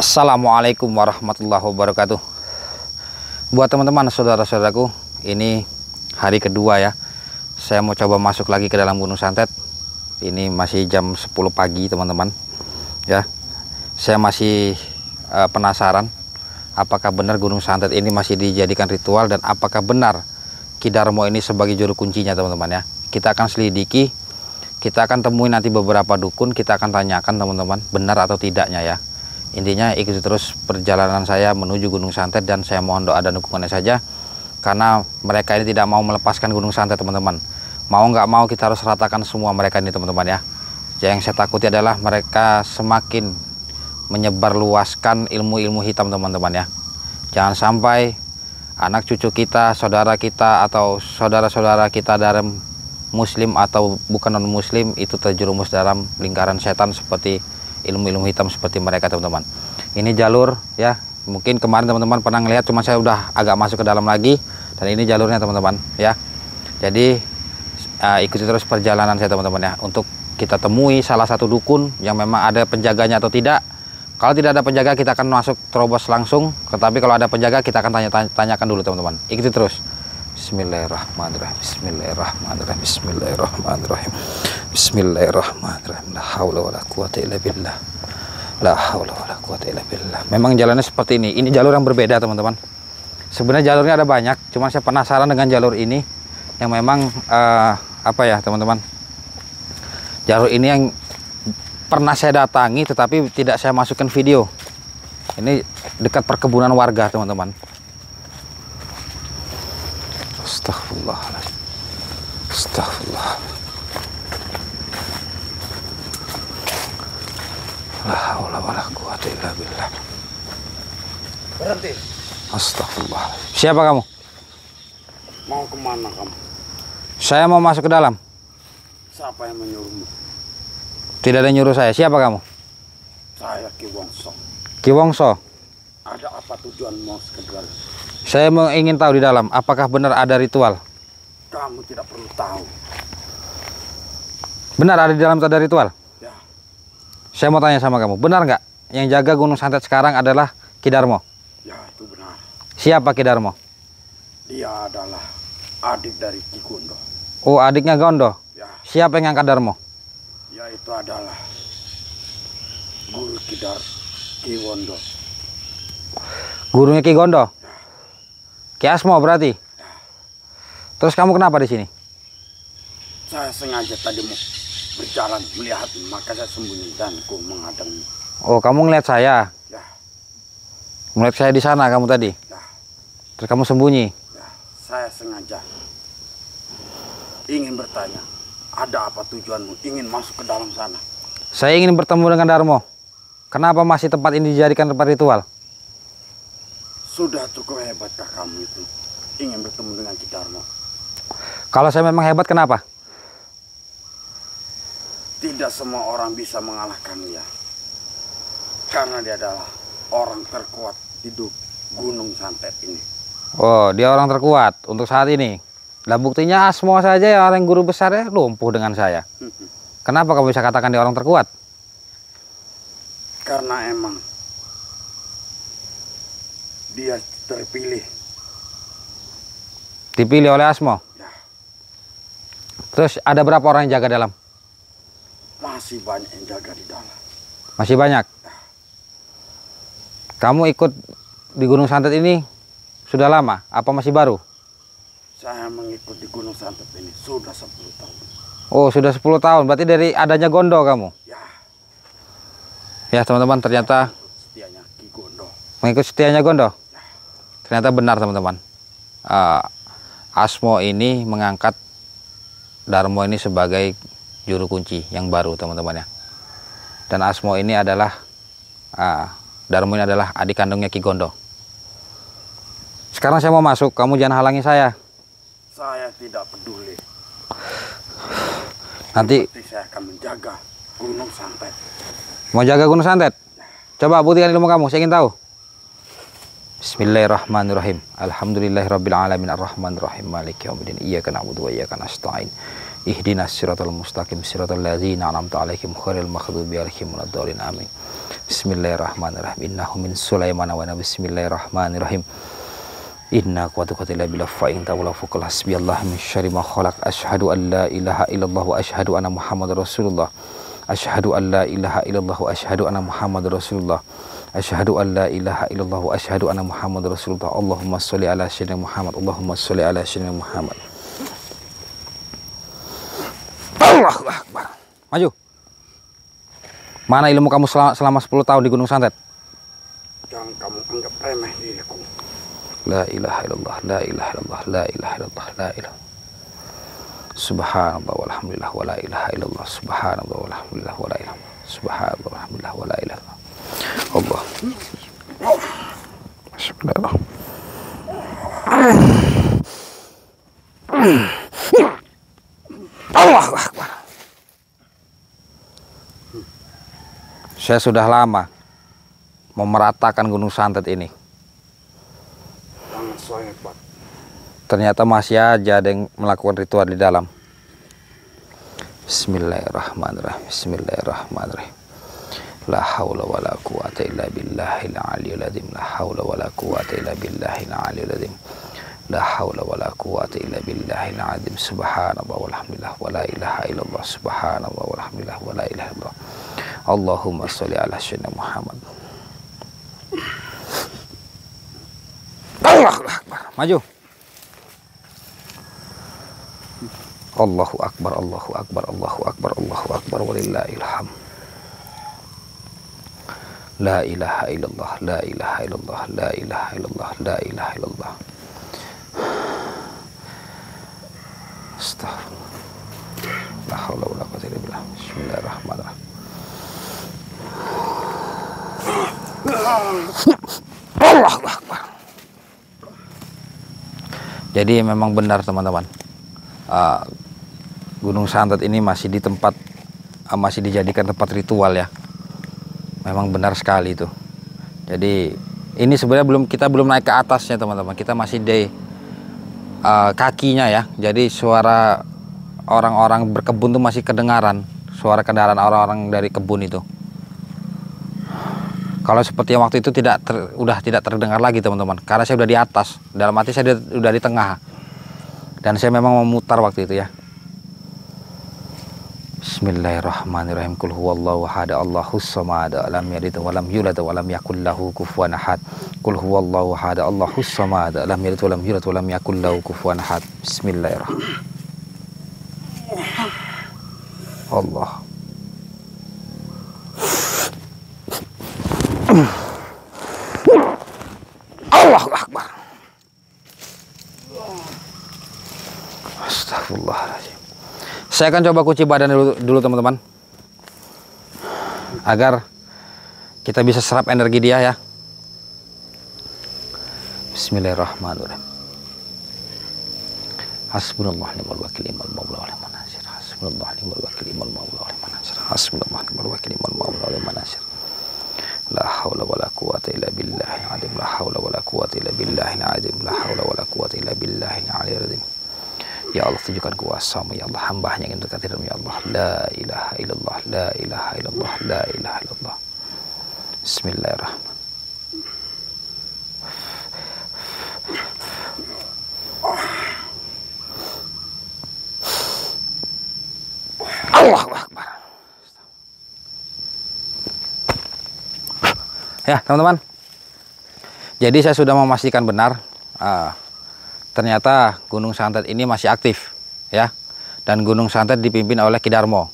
Assalamualaikum warahmatullahi wabarakatuh. Buat teman-teman saudara-saudaraku, ini hari kedua ya. Saya mau coba masuk lagi ke dalam Gunung Santet. Ini masih jam 10 pagi teman-teman ya. Saya masih penasaran apakah benar Gunung Santet ini masih dijadikan ritual, dan apakah benar Ki Darmo ini sebagai juru kuncinya teman-teman ya. Kita akan selidiki, kita akan temui nanti beberapa dukun, kita akan tanyakan teman-teman benar atau tidaknya ya. Intinya ikuti terus perjalanan saya menuju Gunung Santet, dan saya mohon doa dan dukungannya saja, karena mereka ini tidak mau melepaskan Gunung Santet teman-teman. Mau nggak mau kita harus ratakan semua mereka ini teman-teman ya. Yang saya takuti adalah mereka semakin menyebarluaskan ilmu-ilmu hitam teman-teman ya. Jangan sampai anak cucu kita, saudara kita, atau saudara-saudara kita dalam muslim atau bukan non muslim itu terjerumus dalam lingkaran setan seperti ilmu-ilmu hitam seperti mereka teman-teman. Ini jalur ya, mungkin kemarin teman-teman pernah ngelihat, cuma saya udah agak masuk ke dalam lagi, dan ini jalurnya teman-teman ya. Jadi ikuti terus perjalanan saya teman-teman ya, untuk kita temui salah satu dukun yang memang ada penjaganya atau tidak. Kalau tidak ada penjaga kita akan masuk terobos langsung, tetapi kalau ada penjaga kita akan tanyakan dulu teman-teman. Ikuti terus. Bismillahirrahmanirrahim. Bismillahirrahmanirrahim. Bismillahirrahmanirrahim. Bismillahirrahmanirrahim. La haula wala quwata illa billah. La haula wala quwata illa billah. Memang jalannya seperti ini. Ini jalur yang berbeda teman-teman. Sebenarnya jalurnya ada banyak, cuma saya penasaran dengan jalur ini yang memang apa ya teman-teman. Jalur ini yang pernah saya datangi tetapi tidak saya masukkan video. Ini dekat perkebunan warga teman-teman. Astaghfirullahaladzim. Astaghfirullah. La haula wala quwata illa billah. Berhenti. Astaghfirullah. Siapa kamu? Mau kemana kamu? Saya mau masuk ke dalam. Siapa yang menyuruhmu? Tidak ada nyuruh saya. Siapa kamu? Saya Ki Wongso. Ki Wongso. Ada apa tujuanmu ke dalam? Saya ingin tahu di dalam apakah benar ada ritual. Kamu tidak perlu tahu. Benar ada di dalam ada ritual? Ya. Saya mau tanya sama kamu, benar nggak yang jaga Gunung Santet sekarang adalah Ki Darmo? Ya, itu benar. Siapa Ki Darmo? Dia adalah adik dari Ki Gondo. Oh, adiknya Gondo. Ya. Siapa yang ngangkat Darmo? Yaitu adalah guru Ki Wondo. Gurunya Ki Gondo. Ki Asmo berarti. Terus kamu kenapa di sini? Saya sengaja tadi mau berjalan melihat, maka saya sembunyi dan ku menghadang. Oh, kamu ngeliat saya? Ya. Ngeliat saya di sana kamu tadi? Ya. Terus kamu sembunyi? Ya. Saya sengaja ingin bertanya, ada apa tujuanmu ingin masuk ke dalam sana? Saya ingin bertemu dengan Darmo. Kenapa masih tempat ini dijadikan tempat ritual? Sudah cukup hebatkah kamu itu ingin bertemu dengan Ki Darmo? Kalau saya memang hebat, kenapa? Tidak semua orang bisa mengalahkan dia, karena dia adalah orang terkuat di Gunung Santet ini. Oh, dia orang terkuat untuk saat ini. Lah buktinya Asmo saja ya, orang guru besarnya lumpuh dengan saya. Kenapa kamu bisa katakan dia orang terkuat? Karena emang dia terpilih. Dipilih oleh Asmo? Ya. Terus ada berapa orang yang jaga dalam? Masih banyak yang jaga di dalam. Masih banyak? Ya. Kamu ikut di Gunung Santet ini sudah lama? Apa masih baru? Saya mengikuti Gunung Santet ini sudah 10 tahun. Oh, sudah 10 tahun. Berarti dari adanya Gondo kamu? Ya. Ya teman-teman, ternyata Setianya Ki Gondo. mengikut setianya Gondo. Ya. Ternyata benar teman-teman. Asmo ini mengangkat Darmo ini sebagai juru kunci yang baru teman-teman ya. Dan Asmo ini adalah Darmo ini adalah adik kandungnya Ki Gondo. Sekarang saya mau masuk, kamu jangan halangi saya. Saya tidak peduli. Nanti saya akan menjaga Gunung Santet. mau jaga Gunung Santet? Coba buktikan ilmu kamu, saya ingin tahu. Bismillahirrahmanirrahim. Alhamdulillahirabbil alamin arrahmanirrahim maliki yaumiddin. Iyyaka na'budu wa iyyaka nasta'in. ihdinas siratal mustaqim siratal ladzina an'amta 'alaihim ghairil maghdubi alaihim waladdallin amin. Bismillahirrahmanirrahim. Innahu min Sulaiman wa bismillahirrahmanirrahim. Inna quwwata illa billah fa in tawalla faqul hasbiyallahu min syarri ma khalaq. Asyhadu an la ilaha illallah wa asyhadu anna muhammadar rasulullah. Asyhadu an la ilaha illallah wa asyhadu anna muhammadar rasulullah. Asyhadu an la ilaha illallah wa asyhadu anna muhammadar rasulullah. Allahumma sholli ala sayyidina Muhammad. Allahumma sholli ala sayyidina Muhammad. Allahu akbar. Maju. Mana ilmu kamu selama 10 tahun di Gunung Santet? Jangan kamu anggap remeh diriku. La ilaha illallah, la ilaha illallah, la ilaha illallah, la ilaha. Subhanallah walhamdulillah wa la ilaha illallah. Subhanallah walhamdulillah wa la ilaha. Subhanallah walhamdulillah wa la ilaha. Allah. Bismillah. Allahu akbar. Saya sudah lama memeratakan Gunung Santet ini. Jangan so hebat. Ternyata masih aja ada yang melakukan ritual di dalam. Bismillahirrahmanirrahim. Bismillahirrahmanirrahim. La haula wala quwata illa billahil aliyyil azim. La haula wala quwata illa billahil aliyyil azim. La haula wala quwata illa billahil azim. Subhanallah walhamdulillah wa la ilaha illallah. Subhanallah walhamdulillah wa la ilaha illallah. Allahumma sholli ala sayyidina Muhammad. Allahu akbar. Maju. Allahu akbar, Allahu akbar, Allahu akbar, Allahu akbar walillahil hamd. La ilaha illallah, la ilaha illallah, la ilaha illallah, la ilaha illallah. Astaghfirullah. La haula wala quwwata illa billah. Bismillahirrahmanirrahim. Allahu akbar. Jadi memang benar teman-teman. Gunung Santet ini masih masih dijadikan tempat ritual ya. Memang benar sekali itu. Jadi ini sebenarnya kita belum naik ke atasnya teman-teman. Kita masih di kakinya ya. Jadi suara orang-orang berkebun tuh masih kedengaran. Suara kendaraan orang-orang dari kebun itu. Kalau seperti yang waktu itu udah tidak terdengar lagi teman-teman. Karena saya udah di atas. Dalam arti saya udah di tengah. Dan saya memang memutar waktu itu ya. Bismillahirrahmanirrahim. Qul huwallahu ahad, Allahus samad, lam yalid wa lam yulad wa lam yakul lahu kufuwan ahad. Qul huwallahu ahad, Allahus samad, lam yalid wa lam yulad wa lam yakul lahu kufuwan ahad. Bismillahirrahmanirrahim. Allah. Allahu akbar. Astagfirullahaladzim. Saya akan coba kunci badan dulu teman-teman, agar kita bisa serap energi dia ya. Bismillahirrahmanirrahim. Hasbunallah ni'mal wakil ni'mal maula wa ni'man nasir. Hasbunallah ni'mal wakil ni'mal maula wa ni'man nasir. Hasbunallah ni'mal wakil ni'mal maula wa ni'man nasir. La haula wala quwata illa billahil azim. La haula wala quwata illa billahil azim. La haula wala quwata illa billahil aliyyil azim. Ya Allah, tunjukkan kuasa-Mu ya Allah, hamba-Nya yang dekat diri-Mu ya Allah. La ilaha illallah, la ilaha illallah, la ilaha illallah. Bismillahirrahmanirrahim. Allahu akbar. Ya teman-teman, jadi saya sudah memastikan benar ternyata Gunung Santet ini masih aktif ya, dan Gunung Santet dipimpin oleh Ki Darmo.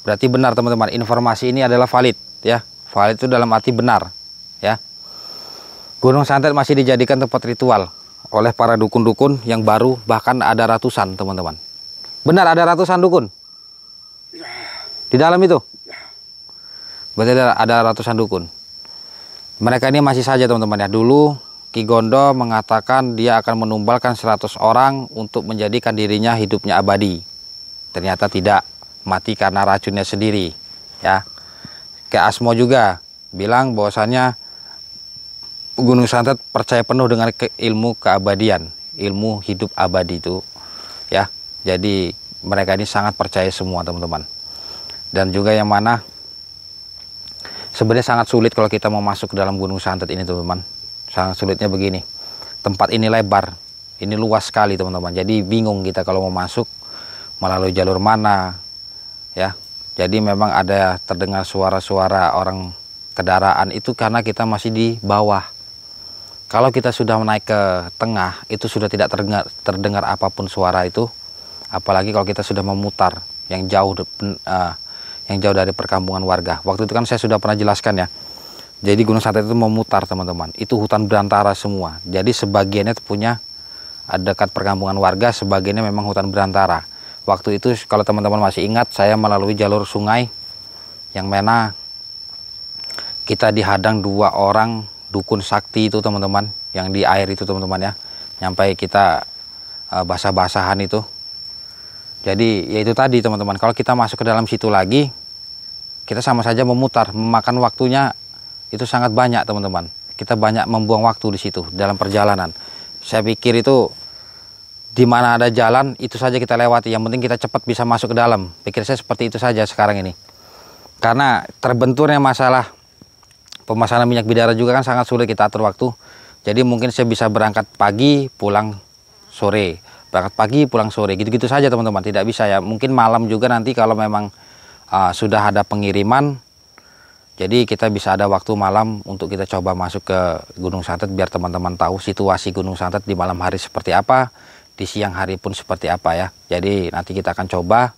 Berarti benar teman-teman, informasi ini adalah valid ya. Valid itu dalam arti benar ya. Gunung Santet masih dijadikan tempat ritual oleh para dukun-dukun yang baru, bahkan ada ratusan teman-teman. Benar, ada ratusan dukun di dalam itu. Berarti ada ratusan dukun. Mereka ini masih saja teman-teman ya. Dulu Ki Gondo mengatakan dia akan menumbalkan 100 orang untuk menjadikan dirinya hidupnya abadi. Ternyata tidak, mati karena racunnya sendiri ya. Ki Asmo juga bilang bahwasannya Gunung Santet percaya penuh dengan ilmu keabadian, ilmu hidup abadi itu ya. Jadi mereka ini sangat percaya semua teman-teman. Dan juga yang mana sebenarnya sangat sulit kalau kita mau masuk ke dalam Gunung Santet ini teman-teman. Sangat sulitnya begini, tempat ini lebar, ini luas sekali teman-teman. Jadi bingung kita kalau mau masuk melalui jalur mana ya. Jadi memang ada terdengar suara-suara orang kendaraan itu karena kita masih di bawah. Kalau kita sudah naik ke tengah, itu sudah tidak terdengar apapun suara itu. Apalagi kalau kita sudah memutar yang jauh dari perkampungan warga. Waktu itu kan saya sudah pernah jelaskan ya. Jadi Gunung Santet itu memutar teman-teman. Itu hutan belantara semua. Jadi sebagiannya punya dekat perkampungan warga, sebagiannya memang hutan belantara. Waktu itu kalau teman-teman masih ingat, saya melalui jalur sungai yang mana kita dihadang 2 orang dukun sakti itu teman-teman, yang di air itu teman-teman ya, nyampai kita basah-basahan itu. Jadi ya itu tadi teman-teman, kalau kita masuk ke dalam situ lagi, kita sama saja memutar, memakan waktunya itu sangat banyak teman-teman. Kita banyak membuang waktu di situ dalam perjalanan. Saya pikir itu di mana ada jalan itu saja kita lewati, yang penting kita cepat bisa masuk ke dalam. Pikir saya seperti itu saja sekarang ini. Karena terbenturnya masalah pemasangan minyak bidara juga kan sangat sulit kita atur waktu. Jadi mungkin saya bisa berangkat pagi pulang sore, berangkat pagi pulang sore, gitu-gitu saja teman-teman. Tidak bisa ya, mungkin malam juga nanti kalau memang sudah ada pengiriman. Jadi kita bisa ada waktu malam untuk kita coba masuk ke Gunung Santet, biar teman-teman tahu situasi Gunung Santet di malam hari seperti apa, di siang hari pun seperti apa ya. Jadi nanti kita akan coba,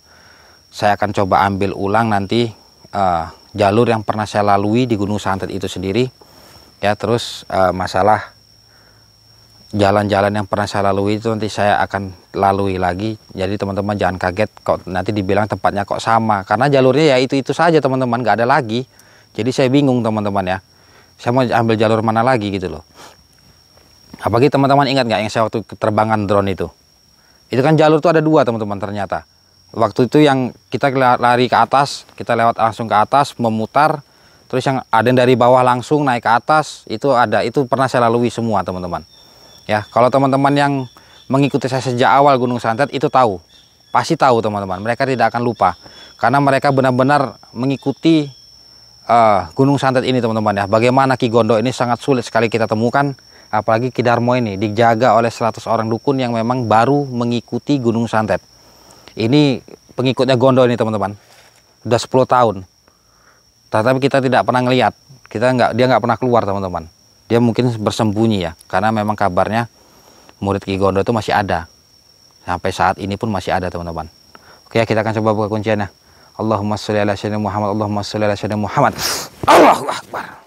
saya akan coba ambil ulang nanti jalur yang pernah saya lalui di Gunung Santet itu sendiri ya. Terus masalah jalan-jalan yang pernah saya lalui itu nanti saya akan lalui lagi. Jadi teman-teman jangan kaget kok nanti dibilang tempatnya kok sama, karena jalurnya ya itu saja teman-teman, nggak ada lagi. Jadi saya bingung teman-teman ya, saya mau ambil jalur mana lagi gitu loh. Apalagi teman-teman ingat nggak yang saya waktu terbangan drone itu kan jalur tuh ada 2 teman-teman ternyata. Waktu itu yang kita lari ke atas, kita lewat langsung ke atas, memutar. Terus yang ada yang dari bawah langsung naik ke atas, itu pernah saya lalui semua teman-teman. Ya, kalau teman-teman yang mengikuti saya sejak awal Gunung Santet itu tahu, pasti tahu teman-teman. Mereka tidak akan lupa, karena mereka benar-benar mengikuti Gunung Santet ini teman-teman ya. Bagaimana Ki Gondo ini sangat sulit sekali kita temukan, apalagi Ki Darmo ini dijaga oleh 100 orang dukun yang memang baru mengikuti Gunung Santet. Ini pengikutnya Gondo ini teman-teman, udah 10 tahun. Tetapi kita tidak pernah ngelihat, dia nggak pernah keluar teman-teman. Dia mungkin bersembunyi ya, karena memang kabarnya murid Ki Gondo itu masih ada. Sampai saat ini pun masih ada teman-teman. Oke, kita akan coba buka kunciannya. Allahumma sholli ala sayyidina Muhammad, Allahumma sholli ala sayyidina Muhammad. Allahu Akbar.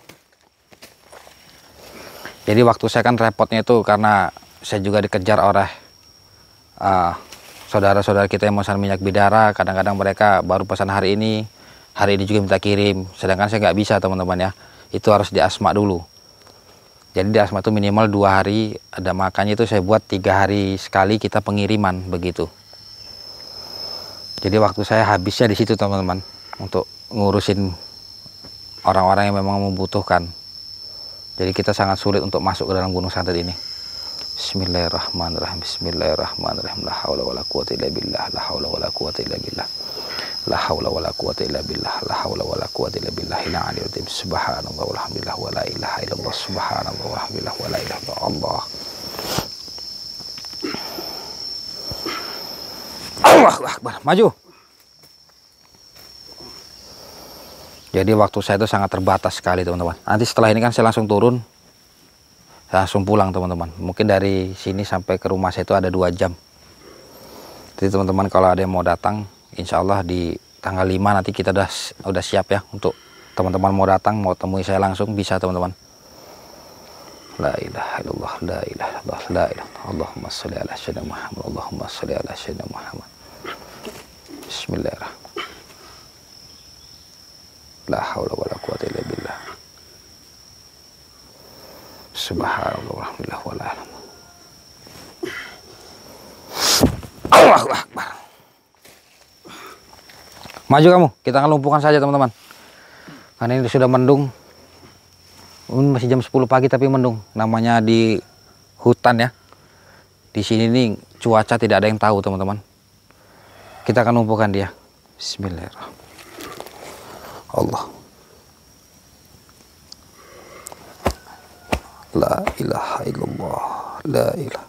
Jadi waktu saya kan repotnya itu karena saya juga dikejar oleh saudara-saudara kita yang memesan minyak bidara. Kadang-kadang mereka baru pesan hari ini juga minta kirim, sedangkan saya nggak bisa teman-teman ya. Itu harus di asma dulu. Jadi di asma itu minimal 2 hari ada, makanya itu saya buat 3 hari sekali kita pengiriman begitu. Jadi waktu saya habisnya di situ teman-teman, untuk ngurusin orang-orang yang memang membutuhkan. Jadi kita sangat sulit untuk masuk ke dalam Gunung Santet ini. Bismillahirrahmanirrahim. Bismillahirrahmanirrahim. La haula wala quwata illa billah. La haula wala quwata illa billah. La haula wala quwata illa billah. La haula wala quwata illa billah. Ila aliyul azim. Subhanallah walhamdulillah wa la ilaha illallah. Subhanallah walhamdulillah wa la ilaha illallah. Allahu Akbar. Maju. Jadi waktu saya itu sangat terbatas sekali teman-teman. Nanti setelah ini kan saya langsung turun, saya langsung pulang teman-teman. Mungkin dari sini sampai ke rumah saya itu ada 2 jam. Jadi teman-teman kalau ada yang mau datang, insya Allah di tanggal 5 nanti kita udah siap ya. Untuk teman-teman mau datang, mau temui saya langsung bisa teman-teman. La ilaha illallah, la ilaha illallah, la ilaha. Allahumma sholli ala sayyidina Muhammad, Allahumma sholli ala sayyidina Muhammad. Bismillahirrahmanirrahim. La haula wala quwata illa billah. Subhanallah walhamdulillah wa la ilaha illallah. Allahu Akbar. Maju kamu, kita akan lumpuhkan saja teman-teman. Karena ini sudah mendung. Masih jam 10 pagi tapi mendung. Namanya di hutan ya. Di sini nih cuaca tidak ada yang tahu teman-teman. Kita akan lumpuhkan dia. Bismillahirrahmanirrahim. Allah. La ilaha illallah. La ilaha.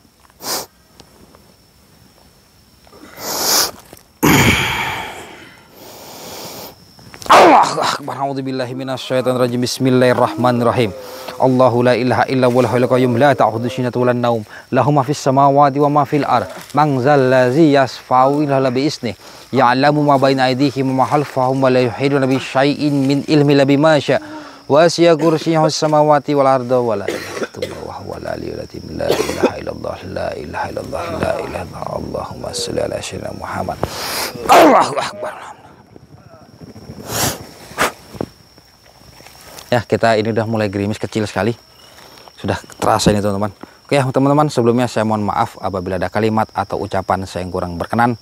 Allahu akbar. A'udzubillahi minasyaitonir rajim. Bismillahirrahmanirrahim. Allahu la ilaha illa huwal hayyul qayyum la ta'khudhuhu sinatun wa la naum lahu ma fis samawati wa ma fil ard man zal ladzi yasfa'u illa bi isnih ya'lamu ma baina aydihim wa ma khalfahum wa la yuhiduna bi syai'in min ilmi illa bima syaa wa wasi'a kursiyyuhu samawati wal arda wa la ilaha illa huwal aliyyul azim. La ilaha illallah la ilaha illallah la ilaha illallah. Allahumma shalli ala sayyidina Muhammad. Allahu akbar. Ya, kita ini udah mulai gerimis kecil sekali. Sudah terasa ini teman-teman. Oke ya teman-teman, sebelumnya saya mohon maaf apabila ada kalimat atau ucapan saya yang kurang berkenan.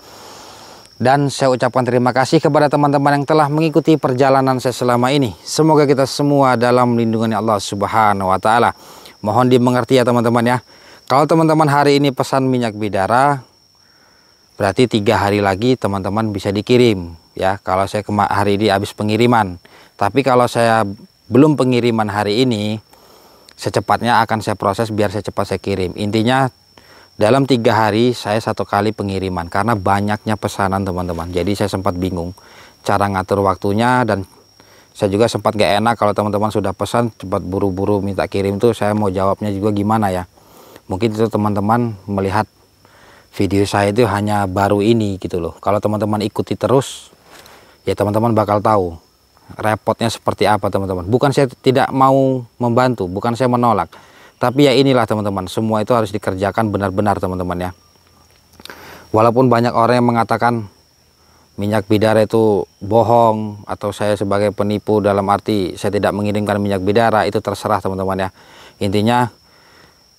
Dan saya ucapkan terima kasih kepada teman-teman yang telah mengikuti perjalanan saya selama ini. Semoga kita semua dalam lindungan Allah Subhanahu wa taala. Mohon dimengerti ya teman-teman ya. Kalau teman-teman hari ini pesan minyak bidara, berarti 3 hari lagi teman-teman bisa dikirim ya. Kalau saya hari ini habis pengiriman. Tapi kalau saya belum pengiriman hari ini, secepatnya akan saya proses biar saya cepat saya kirim. Intinya dalam 3 hari saya 1 kali pengiriman karena banyaknya pesanan teman-teman. Jadi saya sempat bingung cara ngatur waktunya, dan saya juga sempat gak enak kalau teman-teman sudah pesan cepat buru-buru minta kirim tuh, saya mau jawabnya juga gimana ya. Mungkin itu teman-teman melihat video saya itu hanya baru ini gitu loh. Kalau teman-teman ikuti terus ya teman-teman bakal tahu repotnya seperti apa teman-teman. Bukan saya tidak mau membantu, bukan saya menolak, tapi ya inilah teman-teman, semua itu harus dikerjakan benar-benar teman-teman ya. Walaupun banyak orang yang mengatakan minyak bidara itu bohong atau saya sebagai penipu dalam arti saya tidak mengirimkan minyak bidara, itu terserah teman-teman ya. Intinya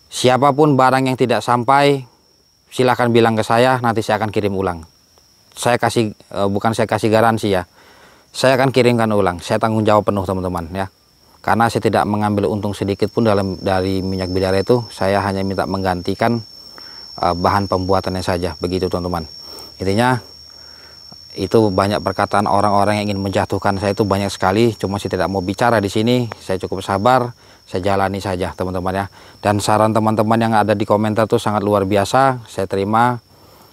siapapun barang yang tidak sampai silahkan bilang ke saya, nanti saya akan kirim ulang. Saya kasih bukan saya kasih garansi ya, saya akan kirimkan ulang. Saya tanggung jawab penuh teman-teman ya. Karena saya tidak mengambil untung sedikit pun dari minyak bidara itu. Saya hanya minta menggantikan bahan pembuatannya saja. Begitu teman-teman. Intinya itu banyak perkataan orang-orang yang ingin menjatuhkan saya itu banyak sekali. Cuma saya tidak mau bicara di sini. Saya cukup sabar. Saya jalani saja teman-teman ya. Dan saran teman-teman yang ada di komentar itu sangat luar biasa. Saya terima.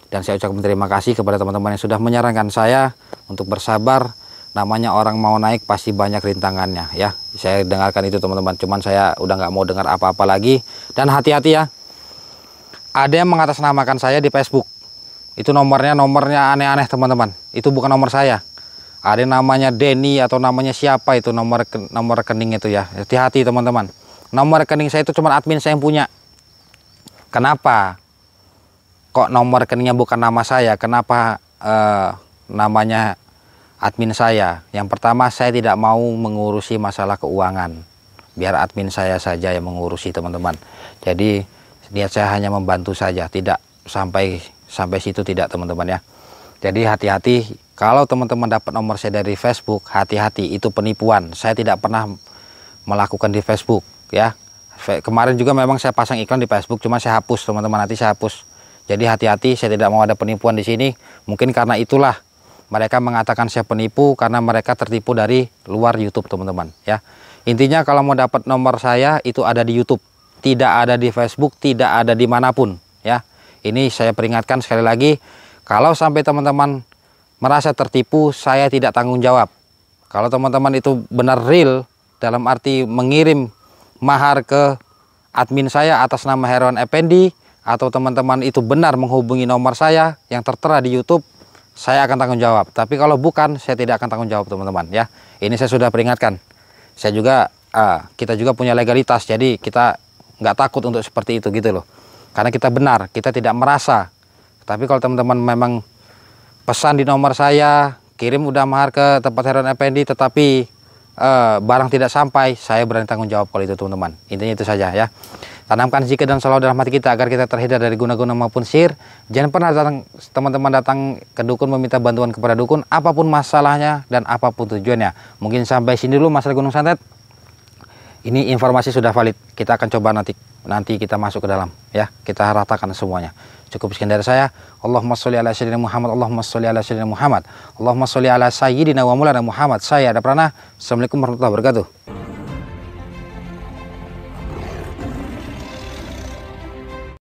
Dan saya ucapkan terima kasih kepada teman-teman yang sudah menyarankan saya untuk bersabar. Namanya orang mau naik pasti banyak rintangannya ya. Saya dengarkan itu teman-teman. Cuman saya udah nggak mau dengar apa-apa lagi. Dan hati-hati ya. Ada yang mengatasnamakan saya di Facebook. Itu nomornya aneh-aneh teman-teman. Itu bukan nomor saya. Ada yang namanya Denny atau namanya siapa itu nomor rekening itu ya. Hati-hati teman-teman. Nomor rekening saya itu cuma admin saya yang punya. Kenapa? Kok nomor rekeningnya bukan nama saya? Kenapa namanya admin saya? Yang pertama, saya tidak mau mengurusi masalah keuangan. Biar admin saya saja yang mengurusi teman-teman. Jadi niat saya hanya membantu saja, tidak sampai situ tidak teman-teman ya. Jadi hati-hati kalau teman-teman dapat nomor saya dari Facebook, hati-hati itu penipuan. Saya tidak pernah melakukan di Facebook ya. Kemarin juga memang saya pasang iklan di Facebook, cuma saya hapus teman-teman, nanti saya hapus. Jadi hati-hati, saya tidak mau ada penipuan di sini. Mungkin karena itulah mereka mengatakan saya penipu, karena mereka tertipu dari luar YouTube teman-teman ya. Intinya kalau mau dapat nomor saya itu ada di YouTube, tidak ada di Facebook, tidak ada dimanapun ya. Ini saya peringatkan sekali lagi, kalau sampai teman-teman merasa tertipu, saya tidak tanggung jawab. Kalau teman-teman itu benar real dalam arti mengirim mahar ke admin saya atas nama Herwan Effendi, atau teman-teman itu benar menghubungi nomor saya yang tertera di YouTube, saya akan tanggung jawab. Tapi kalau bukan, saya tidak akan tanggung jawab teman-teman ya. Ini saya sudah peringatkan. Saya juga kita juga punya legalitas, jadi kita nggak takut untuk seperti itu gitu loh. Karena kita benar, kita tidak merasa. Tapi kalau teman-teman memang pesan di nomor saya, kirim udah mahar ke tempat Herwan Effendi, tetapi barang tidak sampai, saya berani tanggung jawab kalau itu teman-teman. Intinya itu saja ya. Tanamkan zikir dan sholawat dalam hati kita agar kita terhindar dari guna-guna maupun sihir. Jangan pernah teman-teman datang ke dukun meminta bantuan kepada dukun, apapun masalahnya dan apapun tujuannya. Mungkin sampai sini dulu masalah Gunung Santet. Ini informasi sudah valid. Kita akan coba nanti kita masuk ke dalam ya. Kita ratakan semuanya. Cukup sekian dari saya. Allahumma sholli ala sayyidina Muhammad, Allahumma sholli ala sayyidina Muhammad, Allahumma sholli ala sayyidina wa maulana Muhammad. Saya Ada Prana. Assalamualaikum warahmatullahi wabarakatuh.